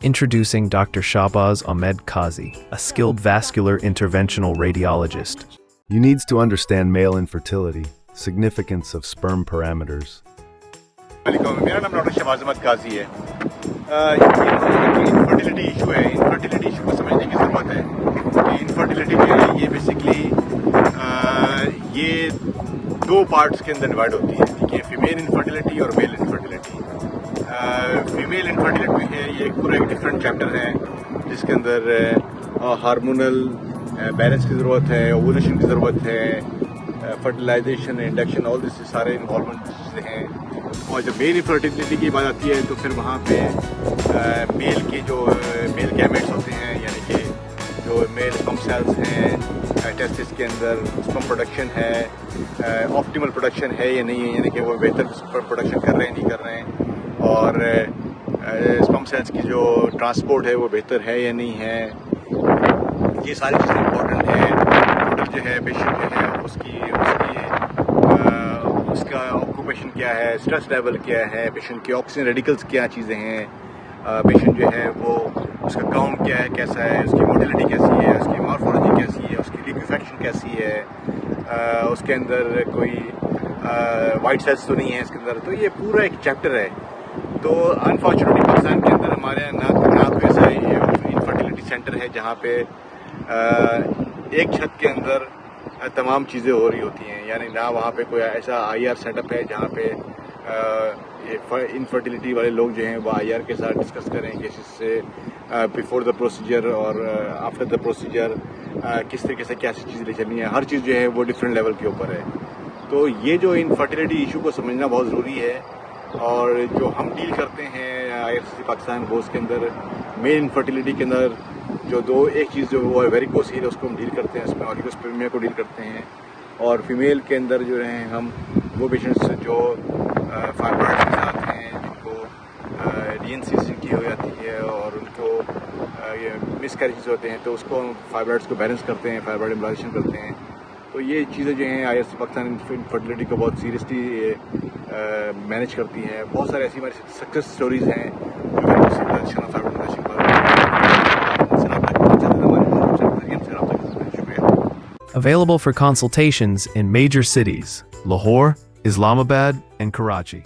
Introducing Dr. Shahbaz Ahmed Qazi, a skilled vascular interventional radiologist. You needs to understand male infertility, significance of sperm parameters. मेरा नाम doctor Shahbaz Ahmad काजी है। Infertility issue है। Infertility issue को समझने की ज़रूरत है कि इनफर्टिलिटी जो है ये बेसिकली ये दो पार्ट्स के अंदर डिवाइड होती है। ठीक है, फीमेल इनफर्टिलिटी और मेल इनफर्टिलिटी। फीमेल इनफर्टिलिटी है ये पूरा एक डिफरेंट चैप्टर है जिसके अंदर हार्मोनल बैलेंस की ज़रूरत है, ओवुलेशन की ज़रूरत है, फर्टिलाइजेशन, इंडक्शन, ऑल दिस सारे इन्वॉल्वमेंट हैं। और जब मेल इनफर्टिलिटी की बात आती है तो फिर वहाँ पे मेल के जो मेल गैमेट्स होते हैं, यानी कि जो मेल स्पर्म सेल्स हैं टेस्टिस के अंदर, स्पर्म प्रोडक्शन है, ऑप्टिमल प्रोडक्शन है या नहीं है, यानी कि वो बेहतर स्पर्म प्रोडक्शन कर रहे हैं नहीं कर रहे हैं, और स्पर्म सेल्स की जो ट्रांसपोर्ट है वो बेहतर है या नहीं है। ये सारी चीज़ें इंपॉर्टेंट हैं। टोटल जो है पेशेंट जो है उसका ऑक्यूपेशन क्या है, स्ट्रेस लेवल क्या है, पेशेंट की ऑक्सीजन रेडिकल्स क्या चीज़ें हैं, पेशेंट जो है वो उसका काउंट क्या है, कैसा है, उसकी मोटिलिटी कैसी है, उसकी मॉर्फोलॉजी कैसी है, उसकी लिक्विफेक्शन कैसी है, उसके अंदर कोई वाइट सेल्स तो नहीं है इसके अंदर। तो ये पूरा एक चैप्टर है। तो अनफॉर्चुनेटली पाकिस्तान के अंदर हमारे यहाँ ना तो ऐसा इनफर्टिलिटी सेंटर है जहाँ पे एक छत के अंदर तमाम चीज़ें हो रही होती हैं, यानी ना वहाँ पे कोई ऐसा आईआर सेटअप है जहाँ पे इनफर्टिलिटी वाले लोग जो हैं वो आईआर के साथ डिस्कस करें केसेस से बिफोर द प्रोसीजर और आफ्टर द प्रोसीजर किस तरीके से क्या चीज़ ले चलनी है। हर चीज़ जो है वो डिफरेंट लेवल के ऊपर है। तो ये जो इनफर्टिलिटी इशू को समझना बहुत ज़रूरी है। और जो हम डील करते हैं IRCC पाकिस्तान वो उसके अंदर मेल इनफर्टिलिटी के अंदर जो एक चीज़ जो वो है वेरिकोस हील, उसको हम डील करते हैं, उसमें ऑलिगोस्पर्मिया को डील करते हैं। और फीमेल के अंदर जो है हम वो पेशेंट्स जो फाइब्रॉइड्स के साथ हैं, जिनको DNC की हो जाती है और उनको ये मिसकैरेजेस होते हैं, तो उसको हम फाइब्रॉइड्स को बैलेंस करते हैं, फाइब्रॉइड एम्बलाइजेशन करते हैं। तो ये चीज़ें जो हैं IRCC पाकिस्तान इनफर्टिलिटी को बहुत सीरियसली मैनेज करती हैं। बहुत सारे ऐसी हमारी सक्सेस स्टोरीज हैं Available for consultations in major cities, Lahore, Islamabad, and Karachi.